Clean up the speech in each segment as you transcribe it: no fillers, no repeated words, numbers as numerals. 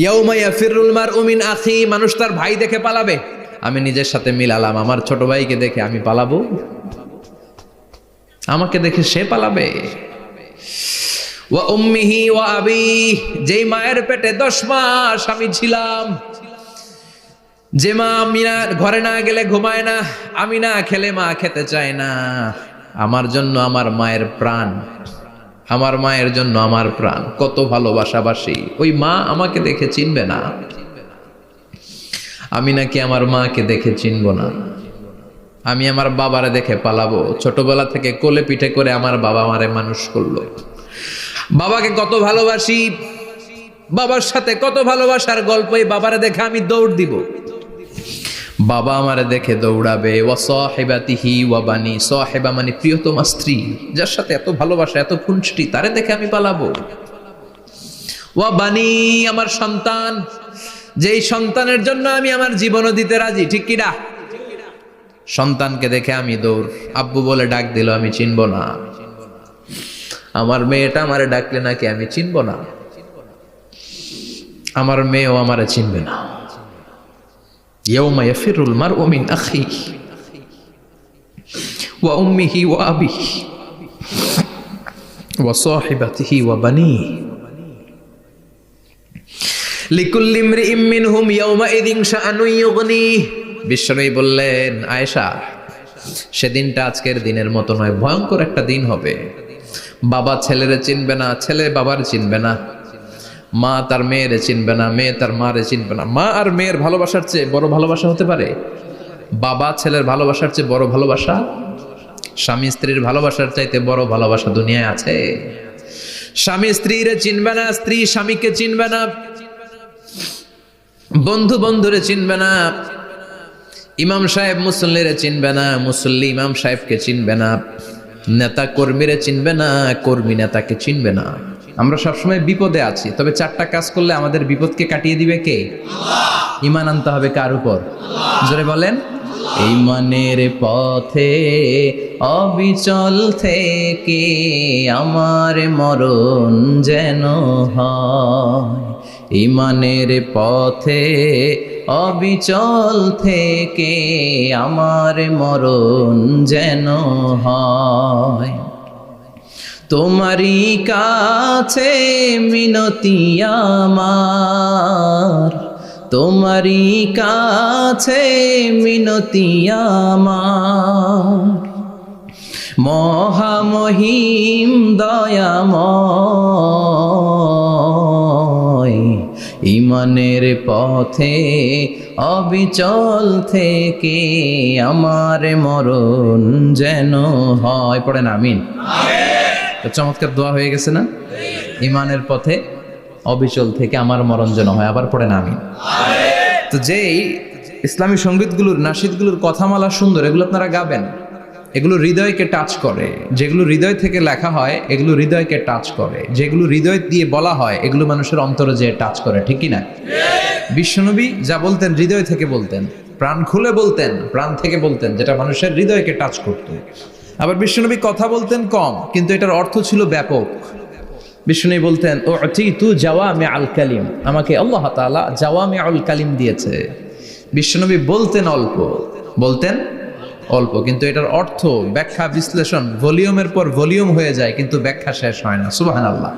ইয়াউমা ইয়াফিরুল মারউ মিন আখি, মানুষ তার ভাই দেখে পালাবে। আমি নিজের সাথে মিলালাম, আমার ছোট ভাইকে দেখে আমি পালাবো? আমাকে দেখে সে পালাবে? ওয়া উম্মিহি ওয়া আবি, যেই মায়ের পেটে 10 মাস আমি ছিলাম, যে মা আমি না ঘরে না গেলে ঘুমায় না, আমি না খেলে মা খেতে চায় না, আমার জন্য আমার মায়ের প্রাণ, আমার মায়ের জন্য আমার প্রাণ, কত ভালোবাসাবাসী। ওই মা আমাকে দেখে চিনবে না, আমি নাকি আমার মাকে দেখে চিনব না। আমি আমার বাবারে দেখে পালাবো। ছোটবেলা থেকে কোলে পিঠে করে আমার বাবা আমারে মানুষ করলো, বাবাকে কত ভালোবাসি, বাবার সাথে কত ভালোবাসার গল্প, এই বাবারে দেখে আমি দৌড় দিব, বাবা আমারে দেখে দৌড়াবে। ওয়া সাহিবাতিহি ওয়া বানি, সাহিবা মানে প্রিয়তমা স্ত্রী, যার সাথে এত ভালোবাসা এত খুনসুটি, তারে দেখে আমি পালাবো। ওয়া বানি, আমার সন্তান, যেই সন্তানের জন্য আমি আমার জীবনও দিতে রাজি, ঠিক কিনা? সন্তানকে দেখে আমি দৌড়। আব্বু বলে ডাক দিল, আমি চিনব না। আমার মেয়েটা আমারে ডাকলে নাকি আমি চিনব না, আমার মেয়েও আমারে চিনবে না। ইয়াউমা ইয়াফিরুল মারউ মিন আখিহি ওয়া উম্মিহি ওয়া আবিহি ওয়া সাহিবাতিহি ওয়া বানিহি লিকুল্লি ইমরিইম মিনহুম ইয়াউমাইযিন শাআনুন ইউগনিহি। বিশ্বনবী বললেন, আয়েশা, সেদিনটা আজকের দিনের মতো নয়, ভয়ঙ্কর একটা দিন হবে। বাবা ছেলেরে চিনবে না, ছেলে বাবার চিনবে না, মা তার মেয়েরে চিনবে না, মেয়ে তার মারে চিনবে না। মা আর মেয়ের ভালোবাসার চেয়ে বড় ভালোবাসা হতে পারে? বাবা ছেলের ভালোবাসার চেয়ে বড় ভালোবাসা? স্বামী স্ত্রীর ভালোবাসার চাইতে বড় ভালোবাসা দুনিয়ায় আছে? স্বামী স্ত্রীরে চিনবে না, স্ত্রী স্বামীকে চিনবে না, বন্ধু বন্ধুরে চিনবে না, ইমাম সাহেব মুসল্লিরে চিনবে না, মুসল্লি ইমাম সাহেবকে চিনবে না, নেতা কর্মীরে চিনবে না, কর্মী নেতাকে চিনবে না। আমরা সবসময় বিপদে আছি, তবে 4টা কাজ করলে আমাদের বিপদকে কাটিয়ে দিবে কে? আল্লাহ। ঈমান আনতে হবে কার উপর? জোরে বলেন। ঈমানের পথে অবিচল থেকে আমার মরণ যেন হয়, ঈমানের পথে অবিচল থেকে আমার মরণ যেন হয়। তোমারই কাছে মিনতি আমার, তোমারই কাছে মিনতি আমার, মহামহিম দয়াময়, ঈমানের পথে অবিচল থেকে আমার মরণ যেন হয়। পড়েন আমিন। চমৎকার দোয়া হয়ে গেছে না? ঈমানের পথে অবিচল থেকে আমার মরণ যেন হয়। আবার পড়েন আমিন। তো যেই ইসলামী সঙ্গীতগুলোর, নাশিদগুলোর কথামালা সুন্দর, এগুলো আপনারা গাবেন, এগুলো হৃদয়কে টাচ করে। যেগুলো হৃদয় থেকে লেখা হয় এগুলো হৃদয়কে টাচ করে, যেগুলো হৃদয় দিয়ে বলা হয় এগুলো মানুষের অন্তরে যে টাচ করে, ঠিক কি না? বিশ্বনবী যা বলতেন হৃদয় থেকে বলতেন, প্রাণ খুলে বলতেন, প্রাণ থেকে বলতেন, যেটা মানুষের হৃদয়কে টাচ করত। আবার বিশ্বনবী কথা বলতেন কম, কিন্তু এটার অর্থ ছিল ব্যাপক। বিশ্বনবী বলতেন, উতিতু জাওয়ামিউল কালিম, আমাকে আল্লাহ তাআলা জাওয়ামিউল কালিম দিয়েছে। বিশ্বনবী বলতেন অল্প, বলতেন অল্প, কিন্তু এটার অর্থ, ব্যাখ্যা, বিশ্লেষণ ভলিউমের পর ভলিউম হয়ে যায়, কিন্তু ব্যাখ্যা শেষ হয় না। সুবহানাল্লাহ।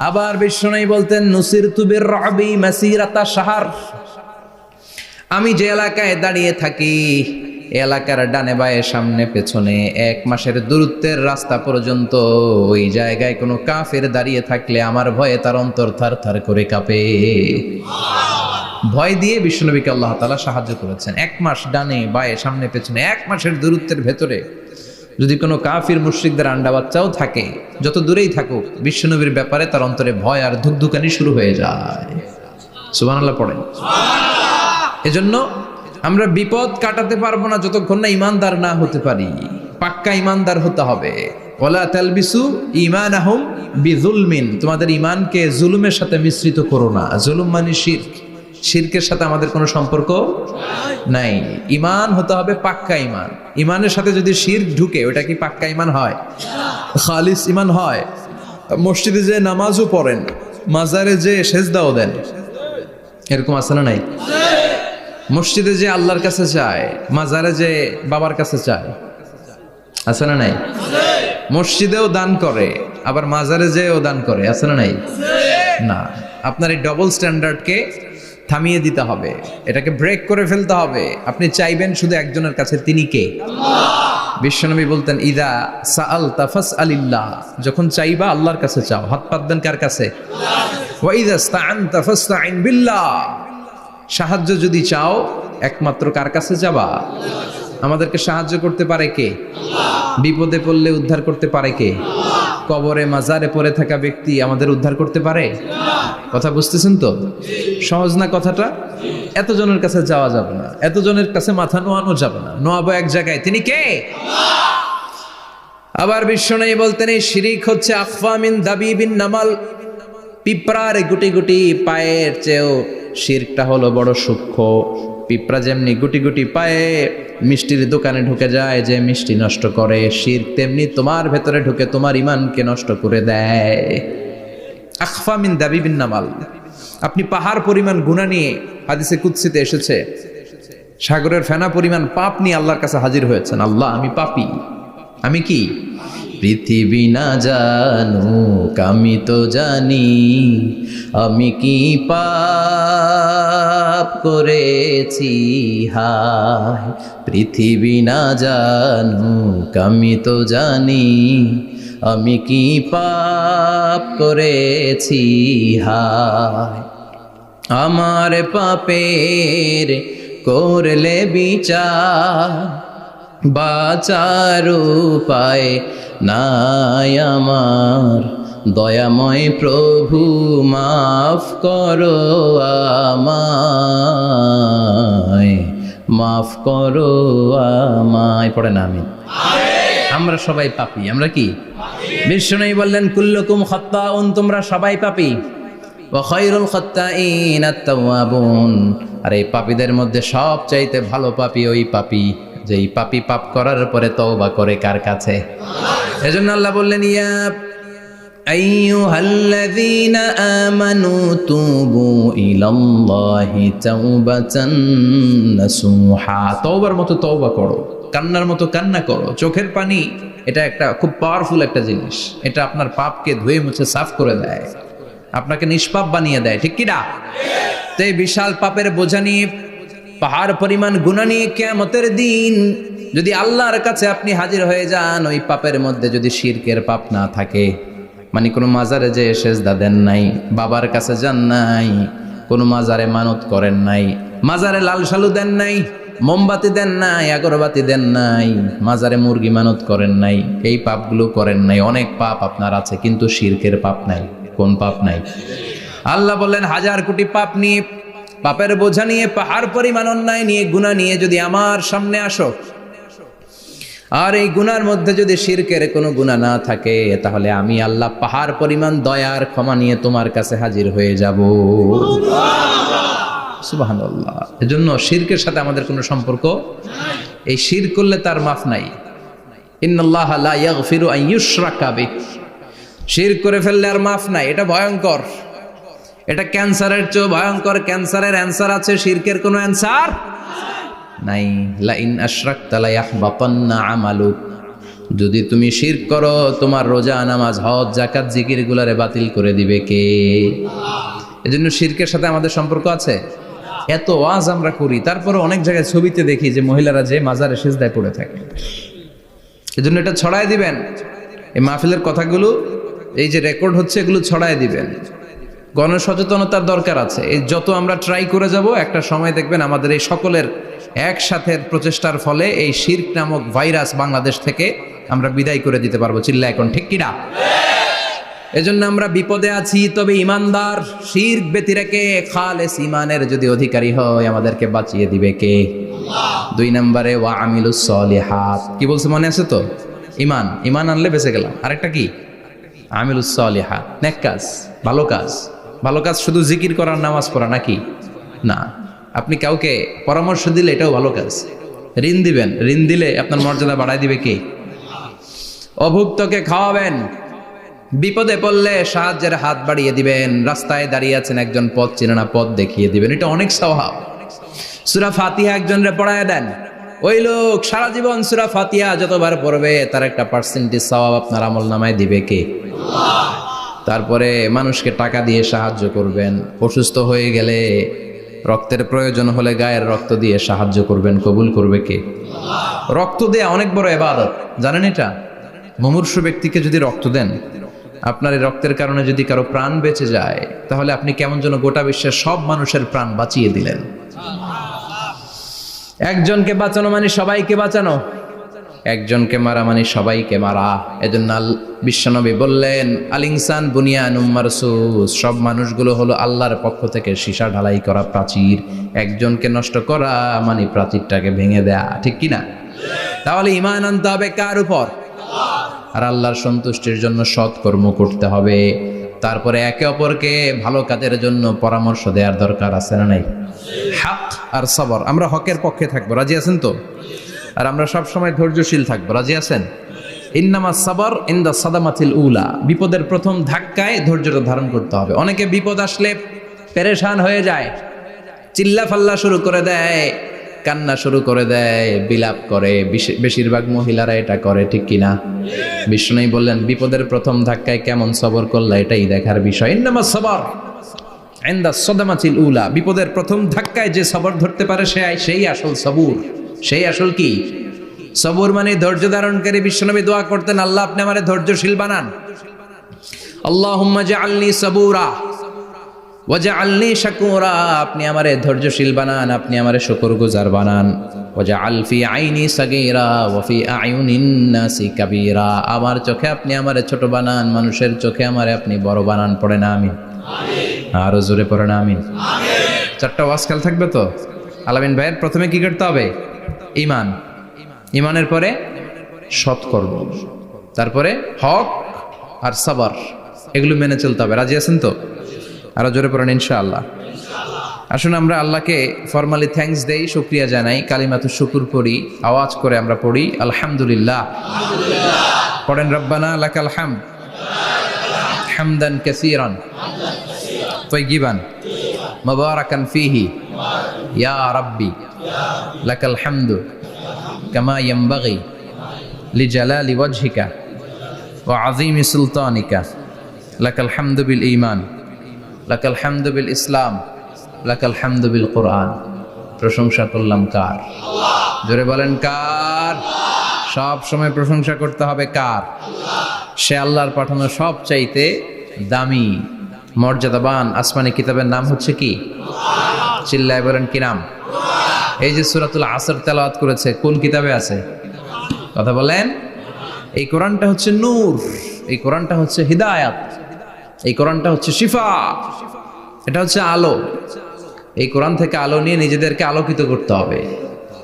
আবার বিশ্বনবী বলতেন, নুসিরতু বির-রা'বি মাসিরাতা শাহর, আমি যে এলাকায় দাঁড়িয়ে থাকি এলাকার ডানে বায়ে সামনে পেছনে 1 মাসের দূরত্বের রাস্তা পর্যন্ত ওই জায়গায় কোনো কাফের দাঁড়িয়ে থাকলে আমার ভয়ে তার অন্তর থার থার করে কাঁপে। ভয় দিয়ে বিশ্বনবীকে আল্লাহ তাআলা সাহায্য করেছেন। 1 মাস ডানে বায়ে সামনে পেছনে 1 মাসের দূরত্বের ভেতরে যদি কোনো কাফির মুশরিকদের আন্ডা বাচ্চাও থাকে, যত দূরেই থাকুক, বিশ্বনবীর ব্যাপারে তার অন্তরে ভয় আর ধুকধুকানি শুরু হয়ে যায়। সুবহানাল্লাহ পড়েন। এজন্য আমরা বিপদ কাটাতে পারবো না যতক্ষণ না ঈমানদার না হতে পারি। পাক্কা ঈমানদার হতে হবে। ওয়ালা তালবিসু ঈমানাহুম বিযুলমিন, তোমাদের ঈমানকে জুলুমের সাথে মিশ্রিত করো না। জুলুম মানে শিরক, শিরকের সাথে আমাদের কোনো সম্পর্ক নাই। ঈমান হতে হবে পাক্কা ঈমান। ঈমানের সাথে যদি শিরক ঢুকে, ওটা কি পাক্কা ঈমান হয়? খালিস ঈমান হয়? মসজিদে যে নামাজও পড়েন, মাজারে যে সেজদাও দেন, এরকম আছে না নাই? মসজিদে যে আল্লাহর কাছে চায়, মাজারে যে বাবার কাছে চায়, আছে না নাই? মসজিদেও দান করে, আবার মাজারে যেও দান করে, আছে না নাই? না, আপনার এই ডবল স্ট্যান্ডার্ডকে থামিয়ে দিতে হবে, এটাকে ব্রেক করে ফেলতে হবে। আপনি চাইবেন শুধু একজনের কাছে, তিনি কে? বিশ্বনবী বলতেন, ইদা সাআলতা ফাসআলিল্লাহ, যখন চাইবা আল্লাহর কাছে চাও। হাত পাতবেন কার কাছে? ওয়া ইদা ইসতাআনতা ফাসতাইন বিল্লাহ, সাহায্য যদি চাও একমাত্র কার কাছে যাবা? আমাদেরকে সাহায্য করতে পারে কে? বিপদে পড়লে উদ্ধার করতে পারে কে? কবরে মাজারে পড়ে থাকা ব্যক্তি আমাদের উদ্ধার করতে পারে? কথা বুঝতেছেন তো? সহজ না কথাটা? এতজনের কাছে যাওয়া যাবে না, এতজনের কাছে মাথা নোয়ানো যাবে না, নোয়াবো এক জায়গায়, তিনি কে? আবার বিশ্বনবী বলতেন, এই শিরিক হচ্ছে আখফা মিন দাবিবিন নামাল, পিঁপড়ার গুটি গুটি পায়ের চেয়েও শিরকটা হলো বড় সূক্ষ্ম। পিঁপড়া যেমনি গুটি গুটি পায়ে মিষ্টির দোকানে ঢুকে যায়, যে মিষ্টি নষ্ট করে, শিরক তেমনি তোমার ভেতরে ঢুকে তোমার ইমানকে নষ্ট করে দেয়। আখফা মিন দাবিবিন নামাল। আপনি পাহাড় পরিমাণ গুনাহ নিয়ে, হাদিসে কুদসিতে এসেছে, সাগরের ফেনা পরিমাণ পাপ নিয়ে আল্লাহর কাছে হাজির হয়েছেন। আল্লাহ, আমি পাপী, আমি কি? পৃথিবী না জানুক আমি তো জানি, আমি কি পাপ করেছি হায়। পৃথিবী না জানুক আমি তো জানি, আমি কি পাপ করেছি হায়। আমার পাপের করলে বিচার, বাঁচার উপায় নাই আমার। দয়াময় প্রভু মাফ করো আমায়, মাফ করো আমায়। পড়ে না আমি? আমরা সবাই পাপী। আমরা কি? বিষ্ণু বললেন, কুল্লুকুম খাত্তাউন, তোমরা সবাই পাপী। ওয়া খায়রুল খাত্তাইন আত-তাওয়াবুন, আর এই পাপীদের মধ্যে সবচাইতে ভালো পাপী ওই পাপী যেই পাপী পাপ করার পরে তওবা করে কার কাছে? এজন্য আল্লাহ বললেন, ইয়া আইয়ুহাল্লাযীনা আমানু তুবু ইলাল্লাহি তাওবাতান নাসুহা, তওবার মতো তওবা করো, কান্নার মতো কান্না করো। চোখের পানি এটা একটা খুব পাওয়ারফুল একটা জিনিস, এটা আপনার পাপকে ধুয়ে মুছে সাফ করে দেয়, আপনাকে নিষ্পাপ বানিয়ে দেয়, ঠিক কি না? তো এই বিশাল পাপের বোঝা নিয়ে, পাহাড় পরিমাণ গুনাহ নিয়ে কিয়ামতের দিন যদি আল্লাহর কাছে আপনি হাজির হয়ে যান, ওই পাপের মধ্যে যদি শিরকের পাপ না থাকে, মানে কোনো মাজারে যে সেজদা দেন নাই, বাবার কাছে যান নাই, কোনো মাজারে মানত করেন নাই, মাজারে লাল শালু দেন নাই, মোমবাতি দেন নাই, আগরবাতি দেন নাই, মাজারে মুরগি মানত করেন নাই, এই পাপগুলো করেন নাই, অনেক পাপ আপনার আছে, কিন্তু শিরকের পাপ নাই। কোন পাপ নাই? আল্লাহ বললেন, হাজার কোটি পাপ নিয়ে, পাপের বোঝা নিয়ে, পাহাড় পরিমাণ অন্যায় নিয়ে, গুনাহ নিয়ে যদি আমার সামনে আসো, আর এই গুনার মধ্যে যদি শিরকের কোনো গুনাহ না থাকে, তাহলে আমি আল্লাহ পাহাড় পরিমাণ দয়ার ক্ষমা নিয়ে তোমার কাছে হাজির হয়ে যাব। সুবহানাল্লাহ। এজন্য শিরকের সাথে আমাদের কোনো সম্পর্ক, এই শিরক করলে তার মাফ নাই। ইন্নাল্লাহা লা ইয়াগফিরু আন ইউশরাকা বিহি, শিরক করে ফেললে আর মাফ নাই। এটা ভয়ঙ্কর, এটা ক্যান্সারের চেয়ে ভয়ঙ্কর। ক্যান্সারের অ্যান্সার আছে, শিরকের কোনো অ্যান্সার নাই। লা ইন আশরাকতা লা ইয়াহবাতান্না আমালুক, যদি তুমি শিরক করো, তোমার রোজা, নামাজ, হজ, যাকাত, জিকির গুলারে বাতিল করে দিবে কে? এজন্য শিরকের সাথে আমাদের সম্পর্ক আছে। এত ওয়াজ আমরা করি, তারপরে অনেক জায়গায় ছবিতে দেখি যে মহিলারা যে মাজারে সিজদায় পড়ে থাকে। এজন্য এটা ছড়ায় দিবেন, এই মাহফিলের কথাগুলো, এই যে রেকর্ড হচ্ছে, এগুলো ছড়ায় দিবেন। গণসচেতনতার দরকার আছে। এই যত আমরা ট্রাই করে যাব, একটা সময় দেখবেন আমাদের এই সকলের একসাথে প্রচেষ্টার ফলে এই শিরক নামক ভাইরাস বাংলাদেশ থেকে আমরা বিদায় করে দিতে পারবো। চিল্লা এখন, ঠিক কিনা? এজন্য আমরা বিপদে আছি, তবে ইমানদার, শিরক ব্যতি রেখে খালেস ইমানের যদি অধিকারী হয়, আমাদেরকে বাঁচিয়ে দিবে কে? দুই নম্বরে ওয়া আমিলুস সলিহাত। কি বলছে মনে আছে তো? ইমান, ইমান আনলে বেঁচে গেলাম। আরেকটা কি? আমিলুস সলিহাত, নেক কাজ, ভালো কাজ। ভালো কাজ শুধু জিকির করার, নামাজ পড়া নাকি? না। আপনি কাউকে পরামর্শ দিলে এটাও ভালো কাজ। ঋণ দিবেন, ঋণ দিলে আপনার মর্যাদা বাড়ায় দিবে কে? অভুক্তকে খাওয়াবেন, বিপদে পড়লে সাহায্যের হাত বাড়িয়ে দিবেন। রাস্তায় দাঁড়িয়ে আছেন, একজন পথ চেনে না, পথ দেখিয়ে দিবেন। এটা অনেক সওয়াব। সূরা ফাতিহা একজনরে পড়ায় দেন, ওই লোক সারা জীবন সূরা ফাতিহা যতবার পড়বে তার একটা পার্সেন্টেজ সওয়াব আপনার আমলনামায় দিবে কে? আল্লাহ। তারপরে মানুষকে টাকা দিয়ে সাহায্য করবেন, অসুস্থ হয়ে গেলে রক্তের প্রয়োজন হলে গায়ের রক্ত দিয়ে সাহায্য করবেন, কবুল করবে কে? আল্লাহ। রক্ত দেয়া অনেক বড় ইবাদত, জানেন এটা? মুমূর্ষু ব্যক্তিকে যদি রক্ত দেন, আপনার এই রক্তের কারণে যদি কারো প্রাণ বেঁচে যায়, তাহলে আপনি কেমন যেন গোটা বিশ্বের সব মানুষের প্রাণ বাঁচিয়ে দিলেন। একজনকে বাঁচানো মানে সবাইকে বাঁচানো, একজনকে মারা মানে সবাইকে মারা। এজন্য বিশ্বনবী বললেন, আল ইনসান বুনিয়ানুম মারসুস, সব মানুষগুলো হলো আল্লাহর পক্ষ থেকে সীসা ঢালাই করা প্রাচীর। একজনকে নষ্ট করা মানে প্রাচীরটাকে ভেঙে দেয়া, ঠিক কিনা? তাহলে ঈমান আনতে হবে কার উপর? আর আল্লাহর সন্তুষ্টির জন্য সৎ কর্ম করতে হবে। তারপরে একে অপরকে ভালো কাজের জন্য পরামর্শ দেওয়ার দরকার আছে না নাই? হক আর সবর, আমরা হকের পক্ষে থাকবো, রাজি আছেন তো? আর আমরা সব সময় ধৈর্যশীল থাকবো, রাজি আছেন? ইন্নামা সাবর ইনদা সাদামাতিল উলা, বিপদের প্রথম ধাক্কায় ধৈর্যটা ধারণ করতে হবে। অনেকে বিপদ আসলে পেরেশান হয়ে যায়, চিল্লা ফাল্লা শুরু করে দেয়, কান্না শুরু করে দেয়, বিলাপ করে। বেশিরভাগ মহিলারা এটা করে, ঠিক কিনা? বিষ্ণু বললেন, বিপদের প্রথম ধাক্কায় কেমন সবর করলা এটাই দেখার বিষয়। ইন্নামা সাবর ইনদা সাদামাতিল উলা, বিপদের প্রথম ধাক্কায় যে সবর ধরতে পারে সেই আসল সবুর, সেই আসল কি সবুর মানে ধৈর্য ধারণকারী। বিশ্বনবী দোয়া করতেন, আল্লাহ আপনি আমারে ধৈর্যশীল বানান। আল্লাহুম্মা জাআলনি সাবুরা ওয়াজআলনি শাকুরা, আপনি আমারে ধৈর্যশীল বানান, আপনি আমারে শুকরগুজার বানান। ওয়াজআল ফি আইনি সাগীরা ওয়া ফি আয়ুনিন নাসি কাবীরা, আমার চোখে আপনি আমারে ছোট বানান, মানুষের চোখে আমারে আপনি বড় বানান। পড়ে না আমিন? আমিন। আরো জোরে পড়ে না আমিন? আমিন। চারটা ওয়াজ খেয়াল থাকবে তো? আলামিন ভাইয়ের প্রথমে কি করতে হবে? ঈমান। ঈমানের পরে সৎকর্ম, তারপরে হক আর সাবর, এগুলো মেনে চলতে হবে। রাজি আছেন তো? আরো জোরে পড়েন ইনশাআল্লাহ। আসুন আমরা আল্লাহকে ফরমালি থ্যাঙ্কস দেই, শুকরিয়া জানাই, কালিমাতু শুকুর পড়ি, আওয়াজ করে আমরা পড়ি আলহামদুলিল্লাহ। পড়েন রব্বানা লাকাল হামদ হামদান কাসীরান তাইয়িবান মুবারাকান ফীহি ইয়া রাব্বি লাকাল হামদু কামা ইয়ানবাগি লিজালালি ওয়াজহিকা ওয়া আযীমি সুলতানিকা লাকাল হামদু বিল ঈমান লাকাল হামদু বিল ইসলাম লাকাল হামদু বিল কোরআন। প্রশংসা করলাম কার? আল্লাহ। জোরে বলেন কার? সব সময় প্রশংসা করতে হবে কার? আল্লাহ। সে আল্লাহর পাঠানো সব চাইতে দামি মর্যাদাবান আসমানি কিতাবের নাম হচ্ছে কি? কোরআন। চিল্লায় বলেন কি নাম? কোরআন। এই যে সূরাতুল আসর তেলাওয়াত করেছে, কোন কিতাবে আছে? কথা বলেন। এই কোরআনটা হচ্ছে নূর, এই কোরআনটা হচ্ছে হিদায়াত, এই কোরআনটা হচ্ছে শিফা, এটা হচ্ছে আলো। এই কোরআন থেকে আলো নিয়ে নিজেদেরকে আলোকিত করতে হবে।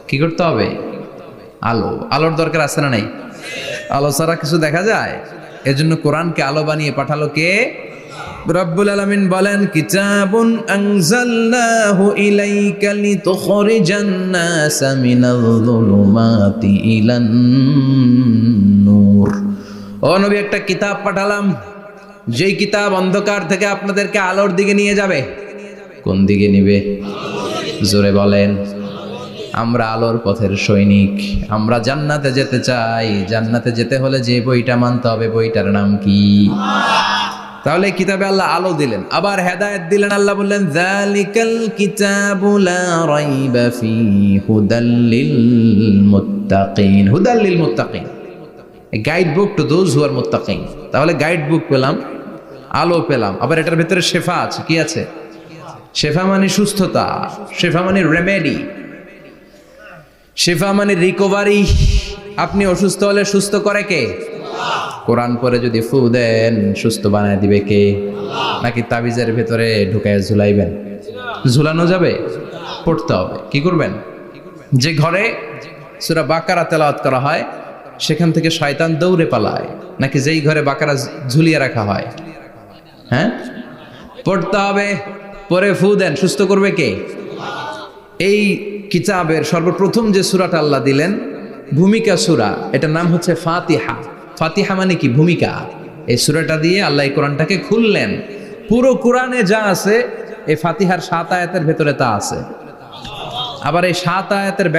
কি করতে হবে? আলো। আলোর দরকার আছে না নাই? আলো ছাড়া কিছু দেখা যায়? এজন্য কোরআনকে আলো বানিয়ে পাঠালো কে? রব্বুল আলামিন বলেন, কিতাবুন আনজালনাহু ইলাইকা লিতুখরিজান নাসা মিনাল যুলুমাতি ইলান নূর। ও নবী, একটা কিতাব পাঠালাম, যেই কিতাব অন্ধকার থেকে আপনাদেরকে আলোর দিকে নিয়ে যাবে। কোন দিকে নিবে? জোরে বলেন। আমরা আলোর পথের সৈনিক, আমরা জান্নাতে যেতে চাই। জান্নাতে যেতে হলে যে বইটা মানতে হবে, বইটার নাম কি? তাহলে কিতাবে আল্লাহ আলো দিলেন, আবার হেদায়েত দিলেন। আল্লাহ বললেন, যালিকাল কিতাবু লা রাইবা ফীহি হুদাল লিল মুত্তাকিন। হুদাল লিল মুত্তাকিন, guide book to those who are মুত্তাকিন। তাহলে গাইড বুক পেলাম, আলো পেলাম, আবার এটার ভিতরে শেফা আছে। কি আছে? শেফা মানে সুস্থতা, শেফা মানে রেমেডি, শেফা মানে রিকভারি। আপনি অসুস্থ হলে সুস্থ করে কে? কোরআন পরে যদি ফু দেন, সুস্থ বানায় দিবে কে? নাকি তাবিজের ভেতরে ঢুকায় ঝুলাইবেন? ঝুলানো যাবে? পড়তে হবে। কি করবেন? যে ঘরে সূরা বাকারা তেলাওয়াত করা হয় সেখান থেকে শয়তান দৌড়ে পালায়, নাকি যেই ঘরে বাকারা ঝুলিয়ে রাখা হয়? হ্যাঁ, পড়তে হবে। পরে ফু দেন, সুস্থ করবে কে? এই কিতাবের সর্বপ্রথম যে সূরাটা আল্লাহ দিলেন, ভূমিকা সূরা, এটার নাম হচ্ছে ফাতিহা। ফাতিহা মানে কি? ভূমিকা। এই সূরাটা দিয়ে আল্লাহ এই কোরআনটাকে খুললেন। পুরো কোরআনে যা আছে এই ফাতিহার 7 আয়াতের ভেতরে তা আছে। আবার এই 7 আয়াতের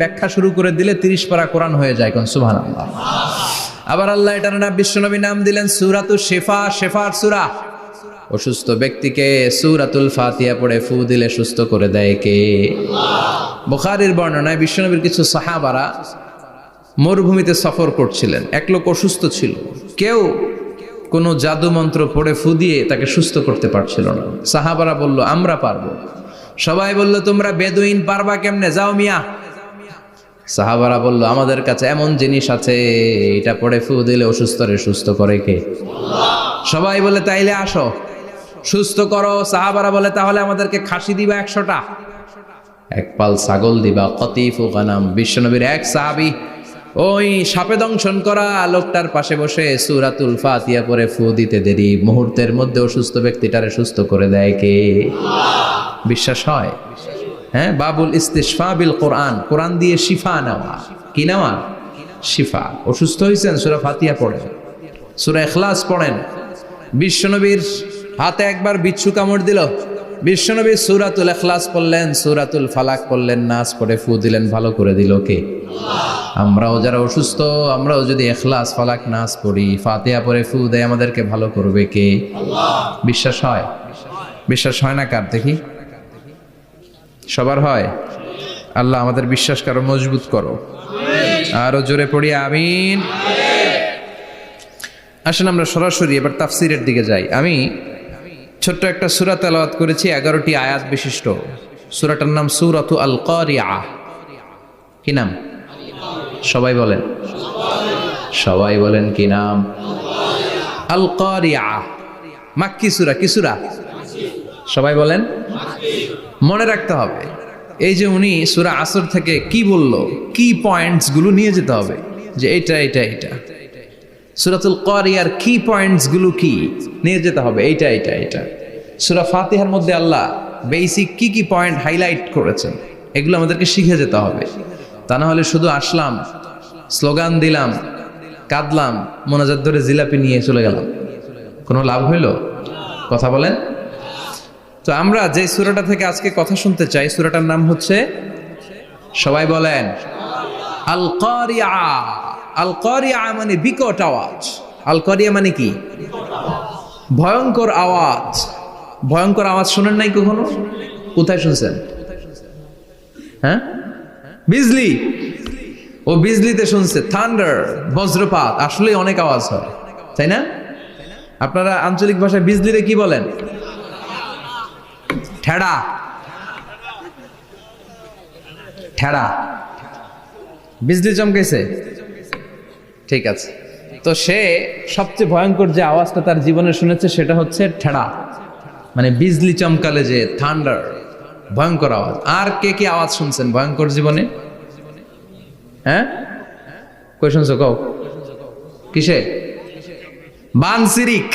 ব্যাখ্যা শুরু করে দিলে 30 পারা কোরআন হয়ে যায়। কোন সুবহানাল্লাহ। আবার আল্লাহ এটার নাম বিশ্বনবী নাম দিলেন সূরাতুশ শিফা, শেফার সূরা। অসুস্থ ব্যক্তিকে সূরাতুল ফাতিহা পড়ে ফু দিলে সুস্থ করে দেয় কে? বুখারীর বর্ণনায় বিশ্বনবীর কিছু সাহাবারা মরুভূমিতে সফর করছিলেন। এক লোক অসুস্থ ছিল, কেউ কোনো জাদু মন্ত্র পড়ে ফু দিয়ে তাকে সুস্থ করতে পারছিল না। সাহাবারা বলল আমরা পারবো। সবাই বলল তোমরা বেদুইন, পারবা কেমনে, যাও মিয়া। সাহাবারা বলল আমাদের কাছে এমন জিনিস আছে, এটা পড়ে ফু দিলে অসুস্থরে সুস্থ করে কে? সবাই বলে তাইলে আসো সুস্থ করো। সাহাবারা বলে তাহলে আমাদেরকে খাসি দিবা 100টা, এক পাল ছাগল দিবা, কতিফু গানাম। বিশ্বনবীর এক সাহাবী ওই সাপে দংশন করা লোকটার পাশে বসে সূরাতুল ফাতিহা পড়ে ফু দিতে দেরি মুহূর্তের মধ্যে অসুস্থ ব্যক্তিটারে সুস্থ করে দেয় কে? বিশ্বাস হয়? হ্যাঁ, বাবুল ইস্তিশফা বিল কোরআন, কোরআন দিয়ে শিফা নেওয়া। কি নেওয়া? শিফা। অসুস্থ হয়েছেন, সূরা ফাতিহা পড়েন, সূরা ইখলাস পড়েন। বিশ্বনবীর হাতে একবার বিচ্ছু কামড় দিল, বিশ্বনবী সূরাতুল ইখলাস পড়লেন, সূরাতুল ফালাক পড়লেন, নাস পড়ে ফু দিলেন, ভালো করে দিল কে? আমরাও যারা অসুস্থ, আমরাও যদি ইখলাস ফালাক নাস পড়ি, ফাতিহা পড়ে ফু দেয়, আমাদেরকে ভালো করবে কে? বিশ্বাস হয়? বিশ্বাস হয় না কার দেখি? সবার হয়? আল্লাহ আমাদের বিশ্বাস কারো মজবুত করো। আরো জোরে পড়ি আমিন। আসেন আমরা সরাসরি এবার তাফসিরের দিকে যাই। আমি ছোট্ট একটা সূরা তেলাওয়াত করেছি, 11টি আয়াত বিশিষ্ট। সূরাটার নাম সূরাতু আল কারিয়া। কি নাম? সবাই বলেন, সবাই বলেন কি নাম? আল কারিয়া। মাক্কি সূরা। কি সূরা? সবাই বলেন। মনে রাখতে হবে এই যে উনি সূরা আসর থেকে কি বলল, কি পয়েন্টস গুলো নিয়ে যেতে হবে, যে এটা এটা এটা। সূরাতুল কারিয়ার কি পয়েন্টস গুলো কি নিয়ে যেতে হবে, এইটা এটা এটা। সূরা ফাতিহার মধ্যে আল্লাহ বেসিক কি কি পয়েন্ট হাইলাইট করেছেন, এগুলো আমাদেরকে শিখে যেতে হবে। তা না হলে শুধু আসলাম, স্লোগান দিলাম, কাঁদলাম, মোনাজাত ধরে জিলাপি নিয়ে চলে গেলাম, কোনো লাভ হইল? কথা বলেন। তো আমরা যে সূরাটা থেকে আজকে কথা শুনতে চাই, সূরাটার নাম হচ্ছে, সবাই বলেন, আল কারিয়া। আল কারিয়া মানে বিকট আওয়াজ। আল কারিয়া মানে কি? ভয়ঙ্কর আওয়াজ। ভয়ঙ্কর আওয়াজ শোনেন নাই কখনো? কোথায় শুনছেন? হ্যাঁ, বিজলি। ও বিজলিতে শুনছে, থান্ডার, বজ্রপাত। আসলে অনেক আওয়াজ হয়, তাই না? আপনারা আঞ্চলিক ভাষায় বিজলিতে কি বলেন? ঠেড়া। ঠেড়া। বিজলি চমকেছে, ঠিক আছে। তো সে সবচেয়ে ভয়ঙ্কর যে আওয়াজটা তার জীবনে শুনেছে সেটা হচ্ছে ঠেড়া, মানে বিজলি চমকালে যে থান্ডার, ভয়ঙ্কর আওয়াজ। আর কে কি আওয়াজ শুনছেন ভয়ঙ্কর জীবনে? হ্যাঁ, কই শুনছো? কও কিসে? বানসিরিক,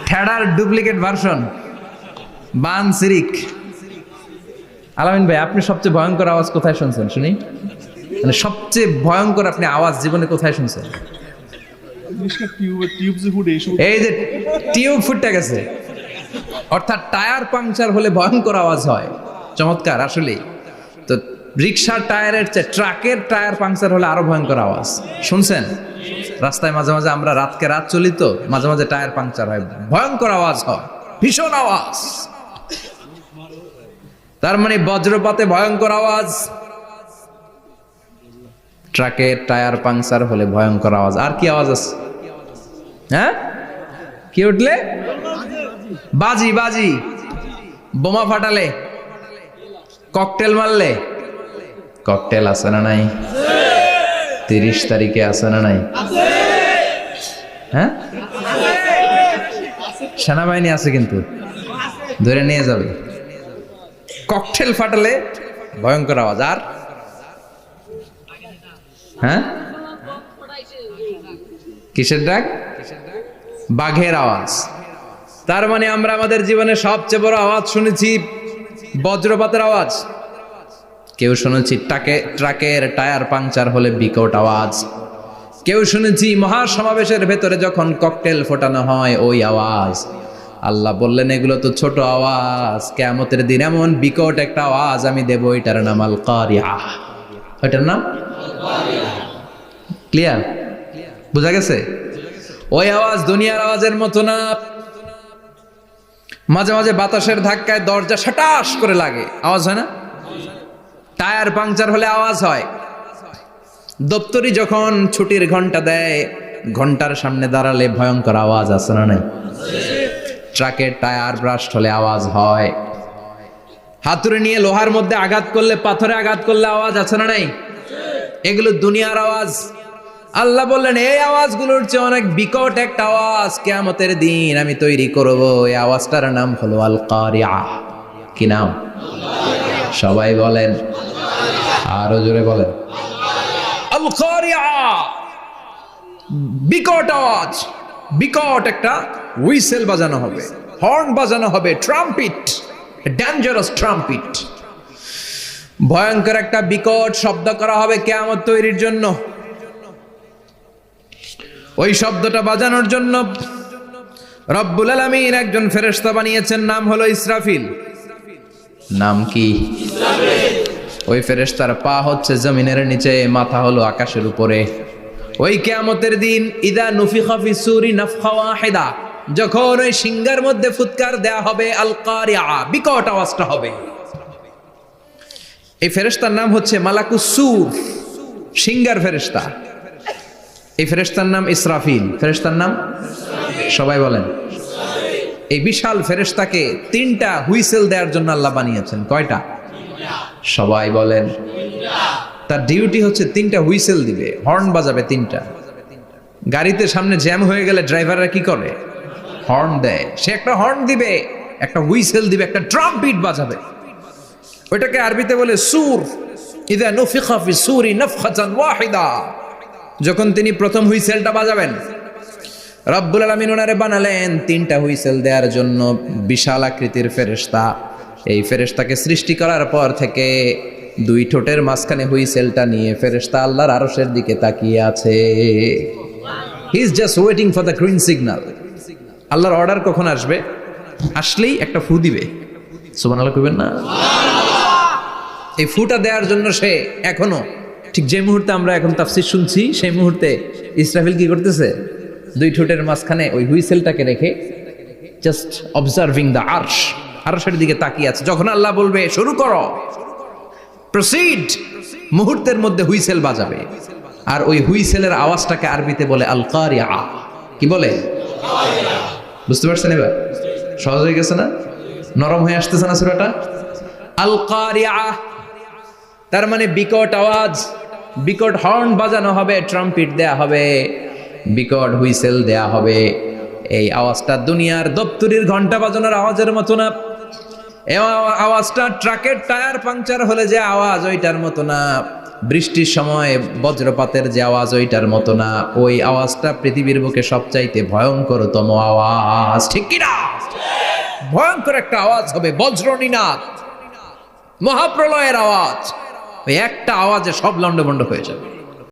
ঠেড়ার ডুপ্লিকেট ভার্সন বানসিরিক। আলামিন ভাই, আপনি সবচেয়ে ভয়ঙ্কর আওয়াজ কোথায় শুনছেন শুনি? মানে সবচেয়ে ভয়ঙ্কর আপনি আওয়াজ জীবনে কোথায় শুনছেন? এই যে টিউব ফুটে গেছে, অর্থাৎ টায়ার পাংচার হলে ভয়ঙ্কর আওয়াজ হয়। চমৎকার আসলে। তো রিক্সার টায়ারের চেয়ে ট্রাকের টায়ার পাংচার হলে আরো ভয়ঙ্কর আওয়াজ শুনছেন? রাস্তায় মাঝে মাঝে আমরা রাতকে রাত চলি, তো মাঝে মাঝে টায়ার পাংচার হয়, ভয়ঙ্কর আওয়াজ হয়, ভীষণ আওয়াজ। তার মানে বজ্রপাতে ভয়ঙ্কর আওয়াজ, ট্রাকের টায়ার পাংচার হলে ভয়ঙ্কর আওয়াজ। আর কি আওয়াজ আছে? হ্যাঁ, কি উঠলে? বাজি। বাজি, বোমা ফাটালে, ককটেল মারলে। ককটেল আছে না নাই? 30 তারিখে আছে না নাই? হ্যাঁ, সেনাবাহিনী আছে কিন্তু ধরে নিয়ে যাবে। ককটেল ফাটালে ভয়ঙ্কর আওয়াজ। আর হ্যাঁ, কিসের ডাক? বাঘের আওয়াজ। তার মানে আমরা আমাদের জীবনে সবচেয়ে বড় আওয়াজ শুনেছি বজ্রপাতের আওয়াজ। কেউ শুনেছি ট্রাকের টায়ার পাংচার হলে বিকট আওয়াজ। কেউ শুনেছি মহাসমাবেশের ভেতরে যখন ককটেল ফোটানো হয় ওই আওয়াজ। আল্লাহ বললেন এগুলো তো ছোট আওয়াজ, কিয়ামতের দিন এমন বিকট একটা আওয়াজ আমি দেব, এটার নাম আল কারিয়া। ওইটার নাম ক্লিয়ার? বুঝা গেছে? ওই আওয়াজ দুনিয়ার আওয়াজের মতো না। মাঝে মাঝে বাতাসের ধাক্কায় দরজা সাটাস করে লাগে, আওয়াজ হয় না? টায়ার পাংচার হলে আওয়াজ হয়। দপ্তরি যখন ছুটির ঘন্টা দেয়, ঘন্টার সামনে দাঁড়ালে ভয়ঙ্কর আওয়াজ আছে না নাই? ট্রাকের টায়ার ব্রাস্ট হলে আওয়াজ হয়। হাতুড়ি নিয়ে লোহার মধ্যে আঘাত করলে, পাথরে আঘাত করলে আওয়াজ আছে না নাই? এগুলো দুনিয়ার আওয়াজ। আল্লাহ বললেন এই আওয়াজগুলোর চেয়ে অনেক বিকট একটা আওয়াজ কিয়ামতের দিন আমি তৈরি করব। এই আওয়াজটার নাম হলো আল কারিয়া। কি নাম? সবাই বলেন, আরো জোরে বলেন, আল কারিয়া। বিকট আওয়াজ, বিকট একটা হুইসেল বাজানো হবে, হর্ন বাজানো হবে, ট্রাম্পিট, ডেঞ্জারাস ট্রাম্পিট। ভয়ঙ্কর একটা বিকট শব্দ করা হবে কিয়ামত তৈরির জন্য। ওই শব্দটা বাজানোর জন্য রব্বুল আলামিন একজন ফেরেশতা বানিয়েছেন, নাম হলো ইসরাফিল। নাম কি? ওই ফেরেশতার পা হচ্ছে জমিনের নিচে, মাথা হলো আকাশের উপরে। ওই কিয়ামতের দিন ইদা নুফিখা ফিস সূরি নাফখা ওয়াহিদা, যখন ওই সিংহার মধ্যে ফুৎকার দেয়া হবে আল কারিয়া, বিকট আওয়াজটা হবে। এই ফেরেশতার নাম হচ্ছে মালাকুস সূর, সিংহার ফেরেশতা। এই ফেরেশতার নাম ইসরাফিল। ফেরেশতার নাম সবাই বলেন। এই বিশাল ফেরেশতাকে 3টা হুইসেল দেওয়ার জন্য আল্লাহ বানিয়েছেন। কয়টা? সবাই বলেন। তার ডিউটি হচ্ছে 3টা হুইসেল দিবে, হর্ন বাজাবে 3টা। গাড়িতে সামনে জ্যাম হয়ে গেলে ড্রাইভাররা কি করে? হর্ন দেয়। সে একটা হর্ন দিবে, একটা হুইসেল দিবে, একটা ট্রাম্পিট বাজাবে। ওইটাকে আরবিতে বলে সুর। ইদা নুফিখা ফিস সূরি নাফখাতান ওয়াহিদা, যখন তিনি প্রথম হুইসেলটা বাজাবেন। রব্বুল আলামিন ওনারে বানালেন 3টা হুইসেল দেওয়ার জন্য, বিশাল আকৃতির ফেরেশতা। এই ফেরেশতাকে সৃষ্টি করার পর থেকে 2 ঠোঁটের মাঝখানে হুইসেলটা নিয়ে ফেরেশতা আল্লাহর আরশের দিকে তাকিয়ে আছে। He is just waiting for the green signal. আল্লাহর অর্ডার কখন আসবে? আসলেই একটা ফু দিবে। সুবহানাল্লাহ কইবেন না? এই ফুটা দেওয়ার জন্য সে এখনো, ঠিক যে মুহূর্তে আমরা এখন তাফসীর শুনছি, সেই মুহূর্তে ইসরাফিল কি করতেছে? 2 ঠোঁটের মাঝখানে ওই হুইসেলটাকে রেখে জাস্ট অবজার্ভিং দ্য আরশ, আরশের দিকে তাকিয়ে আছে। যখন আল্লাহ বলবে শুরু করো, প্রসিড, মুহূর্তের মধ্যে হুইসেল বাজাবে। আর ওই হুইসেলের আওয়াজটাকে আরবিতে বলে আল কারিয়া। কি বলে? বুঝতে পারছেন এবার? সহজ হয়ে গেছে না? নরম হয়ে আসতেছে না সূরাটা? আল কারিয়া তার মানে বিকট আওয়াজ, বিকট হর্ন বাজানো হবে, ট্রাম্পিট দেয়া হবে, বিকট হুইসেল দেয়া হবে। এই আওয়াজটা দুনিয়ার দপ্তরির ঘন্টা বাজানোর আওয়াজের মতো না। এই আওয়াজটা ট্রাকের টায়ার পাংচার হলে যে আওয়াজ, ওইটার মতো না। বৃষ্টির সময় বজ্রপাতের যে আওয়াজ, ওইটার মতো না। ওই আওয়াজটা পৃথিবীর বুকে সবচাইতে ভয়ঙ্করতম আওয়াজ। ঠিক কিনা? ভয়ঙ্কর একটা আওয়াজ হবে, বজ্রনিনাদ, মহাপ্রলয়ের আওয়াজ। ওই একটা আওয়াজে সব লন্ডভন্ড হয়ে যাবে।